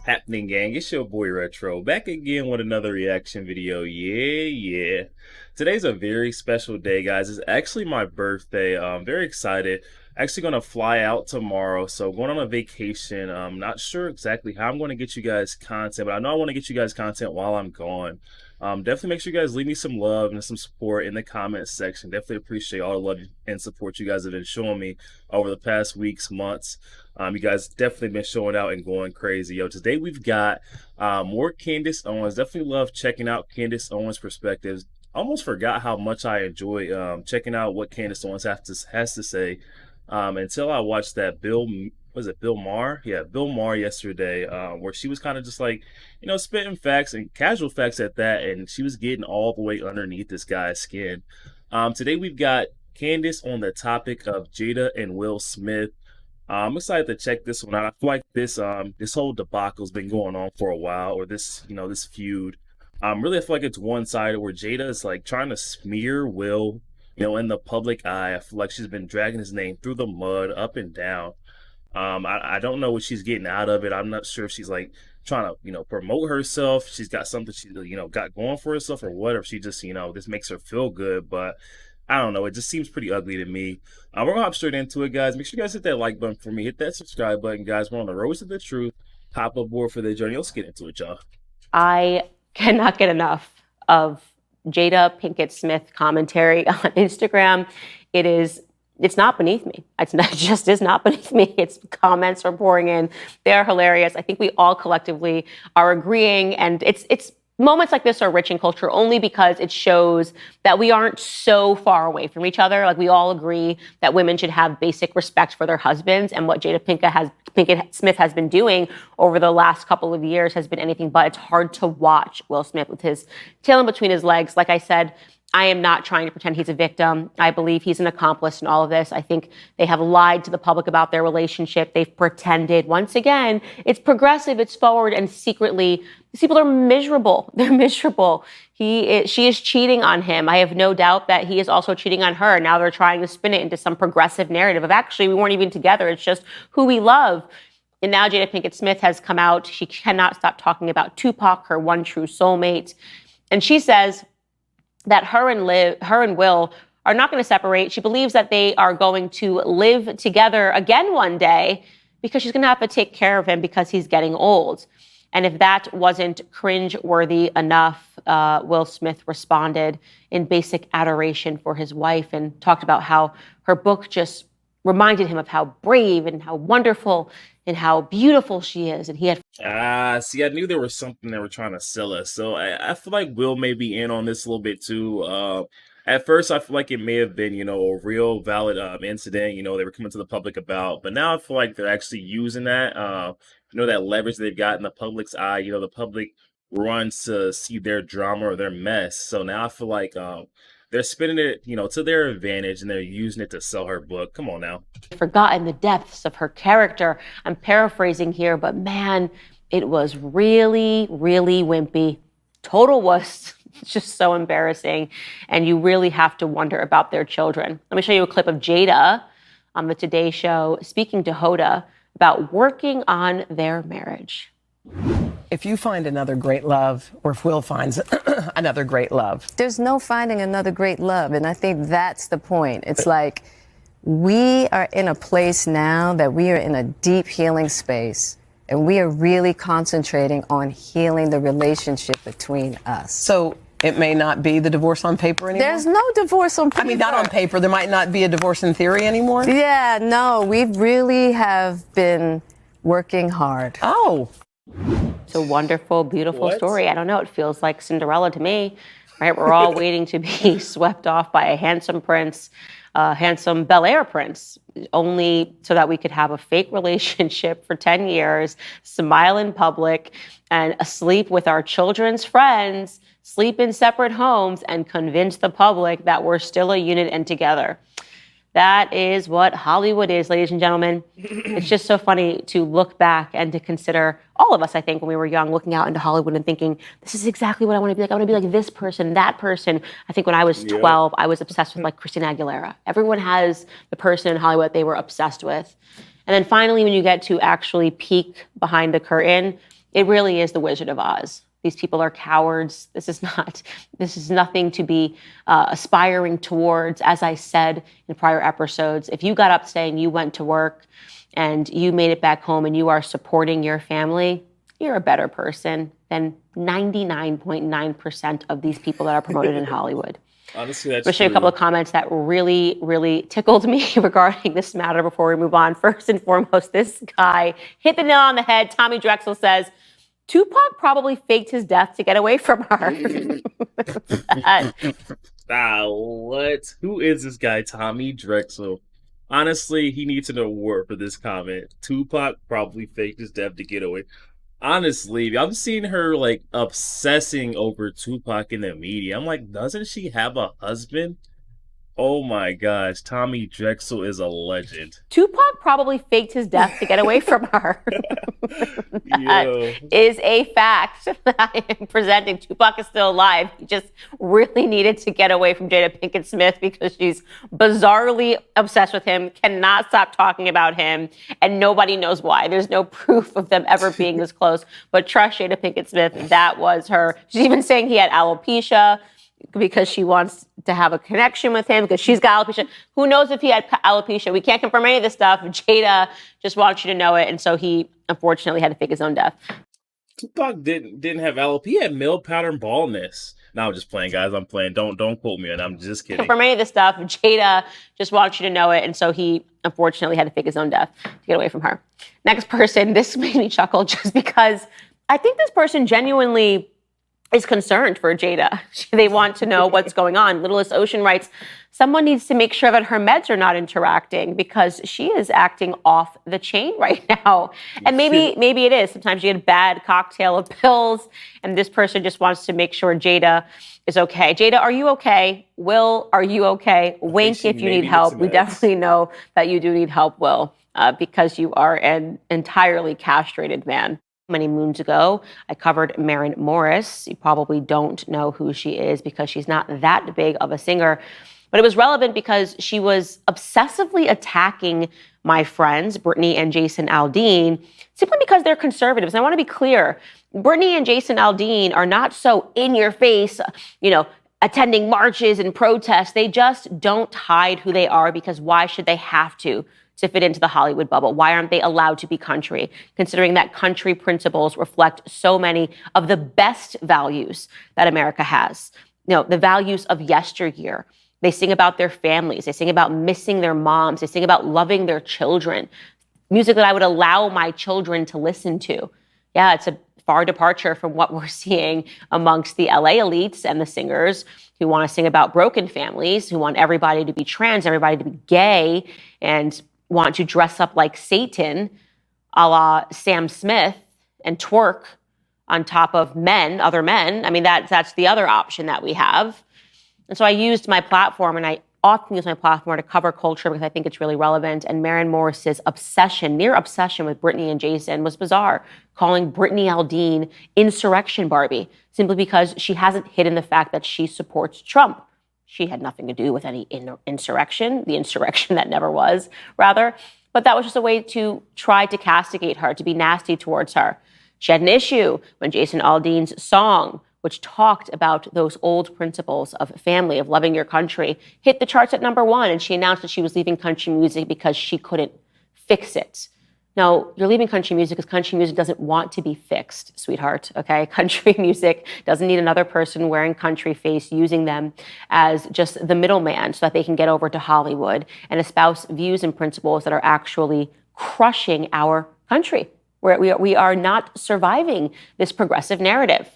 Happening, gang? It's your boy Retro back again with another reaction video. Yeah. Today's a very special day, guys. It's actually my birthday. I'm very excited. Actually, gonna fly out tomorrow, so going on a vacation. I'm not sure exactly how I'm going to get you guys content, but I know I want to get you guys content while I'm gone. Definitely make sure you guys leave me some love and some support in the comments section. Definitely appreciate all the love and support you guys have been showing me over the past weeks, months. You guys definitely been showing out and going crazy. Yo, today we've got more Candace Owens. Definitely love checking out Candace Owens' perspectives. Almost forgot how much I enjoy checking out what Candace Owens has to say until I watched that was it Bill Maher? Yeah, Bill Maher yesterday, where she was kind of just like, spitting facts and casual facts at that, and she was getting all the way underneath this guy's skin. Today we've got Candace on the topic of Jada and Will Smith. I'm excited to check this one out. I feel like this whole debacle's been going on for a while, or this feud. Really, I feel like it's one-sided where Jada is like trying to smear Will, in the public eye. I feel like she's been dragging his name through the mud, up and down. I don't know what she's getting out of it. I'm not sure if she's like trying to, promote herself. She's got something she, got going for herself or what, or if she just, this makes her feel good. But I don't know. It just seems pretty ugly to me. We're gonna hop straight into it, guys. Make sure you guys hit that like button for me. Hit that subscribe button, guys. We're on the road to the truth. Hop aboard for the journey. Let's get into it, y'all. I cannot get enough of Jada Pinkett Smith commentary on Instagram. It's not beneath me. It just is not beneath me. Its comments are pouring in. They're hilarious. I think we all collectively are agreeing, and it's moments like this are rich in culture only because it shows that we aren't so far away from each other. Like, we all agree that women should have basic respect for their husbands, and what Jada Pinkett Smith has been doing over the last couple of years has been anything but. It's hard to watch Will Smith with his tail in between his legs. Like I said, I am not trying to pretend he's a victim. I believe he's an accomplice in all of this. I think they have lied to the public about their relationship. They've pretended. Once again, it's progressive, it's forward, and secretly, these people are miserable. They're miserable. She is cheating on him. I have no doubt that he is also cheating on her. Now they're trying to spin it into some progressive narrative of actually we weren't even together. It's just who we love. And now Jada Pinkett Smith has come out. She cannot stop talking about Tupac, her one true soulmate. And she says that her and Will are not going to separate. She believes that they are going to live together again one day because she's going to have to take care of him because he's getting old. And if that wasn't cringe-worthy enough, Will Smith responded in basic adoration for his wife and talked about how her book just reminded him of how brave and how wonderful and how beautiful she is. And he had... See, I knew there was something they were trying to sell us. So I feel like Will may be in on this a little bit too. At first, I feel like it may have been, a real valid incident, they were coming to the public about. But now I feel like they're actually using that, that leverage they've got in the public's eye. The public runs to see their drama or their mess. So now I feel like they're spinning it, to their advantage, and they're using it to sell her book. Come on now. Forgotten the depths of her character. I'm paraphrasing here, but man, it was really, really wimpy. Total wuss. It's just so embarrassing. And you really have to wonder about their children. Let me show you a clip of Jada on the Today Show speaking to Hoda about working on their marriage. If you find another great love, or if Will finds another great love. There's no finding another great love. And I think that's the point. It's like we are in a place now that we are in a deep healing space. And we are really concentrating on healing the relationship between us. So it may not be the divorce on paper anymore? There's no divorce on paper. I mean, not on paper. There might not be a divorce in theory anymore? Yeah, no, we really have been working hard. Oh. It's a wonderful, beautiful story. I don't know. It feels like Cinderella to me, right? We're all waiting to be swept off by a handsome prince, handsome Bel Air prince, only so that we could have a fake relationship for 10 years, smile in public, and sleep with our children's friends, sleep in separate homes, and convince the public that we're still a unit and together. That is what Hollywood is, ladies and gentlemen. It's just so funny to look back and to consider, all of us, I think, when we were young, looking out into Hollywood and thinking, this is exactly what I want to be like. I want to be like this person, that person. I think when I was 12, I was obsessed with like Christina Aguilera. Everyone has the person in Hollywood they were obsessed with. And then finally, when you get to actually peek behind the curtain, It really is the Wizard of Oz. These people are cowards. This is nothing to be aspiring towards. As I said in prior episodes, if you got up today and you went to work and you made it back home and you are supporting your family, you're a better person than 99.9% of these people that are promoted in Hollywood. Honestly, that's I'm going to show you a couple of comments that really, really tickled me regarding this matter before we move on. First and foremost, this guy hit the nail on the head. Tommy Drexel says, Tupac probably faked his death to get away from her. What? Who is this guy, Tommy Drexel? Honestly, he needs an award for this comment. Tupac probably faked his death to get away. Honestly, I've seen her like obsessing over Tupac in the media. I'm like, doesn't she have a husband? Oh my gosh, Tommy Drexel is a legend. Tupac probably faked his death to get away from her. That is a fact that I am presenting. Tupac is still alive. He just really needed to get away from Jada Pinkett Smith because she's bizarrely obsessed with him, cannot stop talking about him, and nobody knows why. There's no proof of them ever being this close. But trust Jada Pinkett Smith, that was her. She's even saying he had alopecia because she wants to have a connection with him because she's got alopecia. Who knows if he had alopecia? We can't confirm any of this stuff. Jada just wants you to know it. And so he unfortunately had to fake his own death. Tupac didn't have alopecia. He had male pattern baldness. No, I'm just playing, guys. I'm playing. Don't quote me on it. I'm just kidding. Confirm any of this stuff. Jada just wants you to know it. And so he unfortunately had to fake his own death to get away from her. Next person, this made me chuckle just because I think this person genuinely is concerned for Jada. They want to know what's going on. Littlest Ocean writes, someone needs to make sure that her meds are not interacting because she is acting off the chain right now. And maybe it is. Sometimes you get a bad cocktail of pills, and this person just wants to make sure Jada is okay. Jada, are you okay? Will, are you okay? Wink if you need help. We definitely know that you do need help, Will, because you are an entirely castrated man. Many moons ago, I covered Maren Morris. You probably don't know who she is because she's not that big of a singer. But it was relevant because she was obsessively attacking my friends, Brittany and Jason Aldean, simply because they're conservatives. And I want to be clear, Brittany and Jason Aldean are not so in your face, attending marches and protests. They just don't hide who they are because why should they have to fit into the Hollywood bubble? Why aren't they allowed to be country, considering that country principles reflect so many of the best values that America has? The values of yesteryear. They sing about their families. They sing about missing their moms. They sing about loving their children. Music that I would allow my children to listen to. Yeah, it's a far departure from what we're seeing amongst the LA elites and the singers who want to sing about broken families, who want everybody to be trans, everybody to be gay, and want to dress up like Satan, a la Sam Smith, and twerk on top of other men. I mean, that's the other option that we have. And so I used my platform, and I often use my platform to cover culture because I think it's really relevant. And Maren Morris's near obsession with Brittany and Jason was bizarre, calling Brittany Aldean insurrection Barbie, simply because she hasn't hidden the fact that she supports Trump. She had nothing to do with any insurrection, the insurrection that never was, rather. But that was just a way to try to castigate her, to be nasty towards her. She had an issue when Jason Aldean's song, which talked about those old principles of family, of loving your country, hit the charts at #1. And she announced that she was leaving country music because she couldn't fix it. No, you're leaving country music because country music doesn't want to be fixed, sweetheart, okay? Country music doesn't need another person wearing country face, using them as just the middleman so that they can get over to Hollywood and espouse views and principles that are actually crushing our country. We are not surviving this progressive narrative.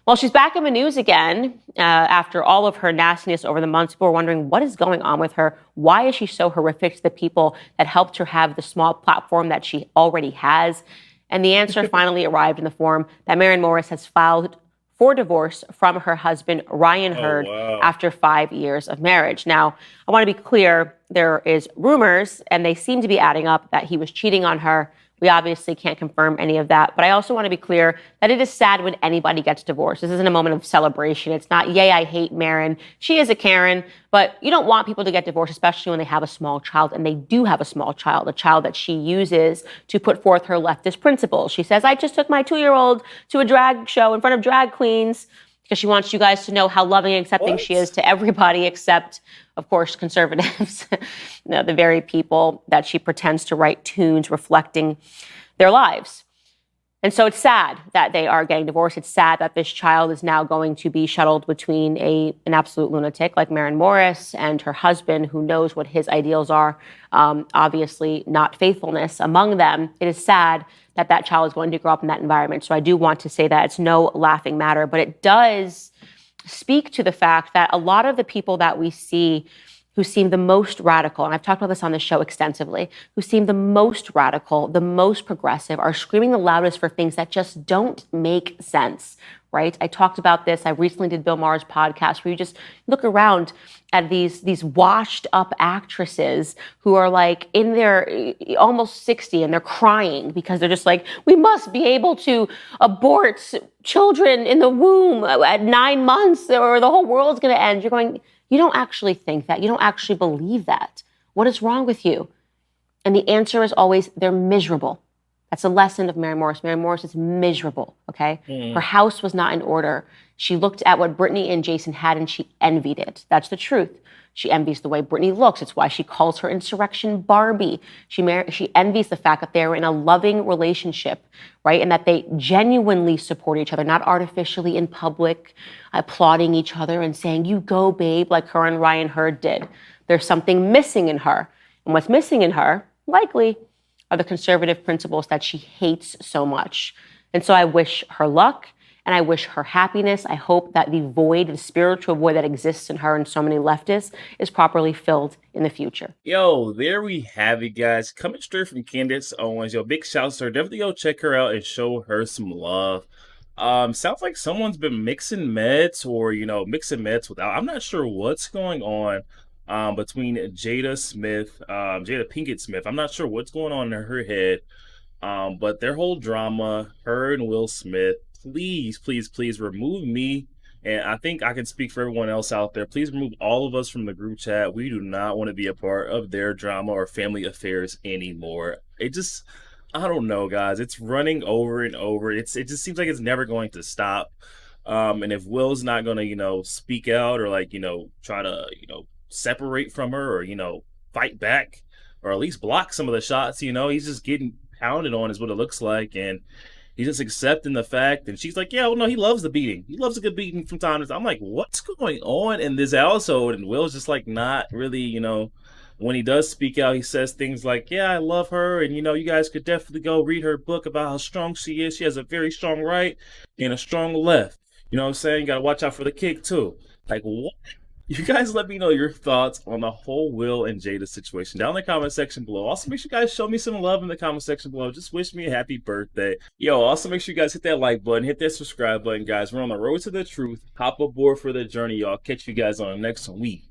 Well, she's back in the news again after all of her nastiness over the months. People are wondering what is going on with her. Why is she so horrific to the people that helped her have the small platform that she already has? And the answer finally arrived in the form that Maren Morris has filed for divorce from her husband, Ryan Hurd, after 5 years of marriage. Now, I want to be clear, there is rumors, and they seem to be adding up, that he was cheating on her We obviously can't confirm any of that, but I also want to be clear that it is sad when anybody gets divorced. This isn't a moment of celebration. It's not, yay, I hate Maren. She is a Karen, but you don't want people to get divorced, especially when they have a small child, and they do have a small child, a child that she uses to put forth her leftist principles. She says, I just took my 2-year-old to a drag show in front of drag queens, because she wants you guys to know how loving and accepting she is to everybody except, of course, conservatives, the very people that she pretends to write tunes reflecting their lives. And so it's sad that they are getting divorced. It's sad that this child is now going to be shuttled between an absolute lunatic like Maren Morris and her husband, who knows what his ideals are, obviously not faithfulness among them. It is sad that that child is going to grow up in that environment. So I do want to say that it's no laughing matter, but it does speak to the fact that a lot of the people that we see who seem the most radical, and I've talked about this on the show extensively, who seem the most radical, the most progressive, are screaming the loudest for things that just don't make sense, right? I talked about this. I recently did Bill Maher's podcast where you just look around at these washed up actresses who are like in their almost 60 and they're crying because they're just like, we must be able to abort children in the womb at 9 months or the whole world's going to end. You're going, you don't actually think that. You don't actually believe that. What is wrong with you? And the answer is always, they're miserable. That's a lesson of Maren Morris. Maren Morris is miserable, okay? Her house was not in order. She looked at what Britney and Jason had and she envied it. That's the truth. She envies the way Britney looks. It's why she calls her Insurrection Barbie. She envies the fact that they're in a loving relationship, right? And that they genuinely support each other, not artificially in public, applauding each other and saying, you go, babe, like her and Ryan Hurd did. There's something missing in her. And what's missing in her, likely, are the conservative principles that she hates so much. And so I wish her luck. And I wish her happiness. I hope that the void, the spiritual void that exists in her and so many leftists is properly filled in the future. Yo, there we have it, guys. Coming straight from Candace Owens. Yo, big shouts to her. Definitely go check her out and show her some love. Sounds like someone's been mixing meds or, mixing meds without. I'm not sure what's going on between Jada Pinkett Smith. I'm not sure what's going on in her head. But their whole drama, her and Will Smith, please, please, please remove me. And I think I can speak for everyone else out there. Please remove all of us from the group chat. We do not want to be a part of their drama or family affairs anymore. I don't know, guys. It's running over and over. It just seems like it's never going to stop. And if Will's not going to, speak out or try to, separate from her or, fight back or at least block some of the shots, he's just getting pounded on is what it looks like. And he's just accepting the fact, and she's like, yeah, well, no, he loves the beating. He loves a good beating from time to time. I'm like, what's going on in this household? And Will's just not really, when he does speak out, he says things like, yeah, I love her, and, you guys could definitely go read her book about how strong she is. She has a very strong right and a strong left. You know what I'm saying? You got to watch out for the kick, too. Like, what? You guys let me know your thoughts on the whole Will and Jada situation down in the comment section below. Also, make sure you guys show me some love in the comment section below. Just wish me a happy birthday. Yo, also make sure you guys hit that like button, hit that subscribe button, guys. We're on the road to the truth. Hop aboard for the journey, y'all. Catch you guys on the next week.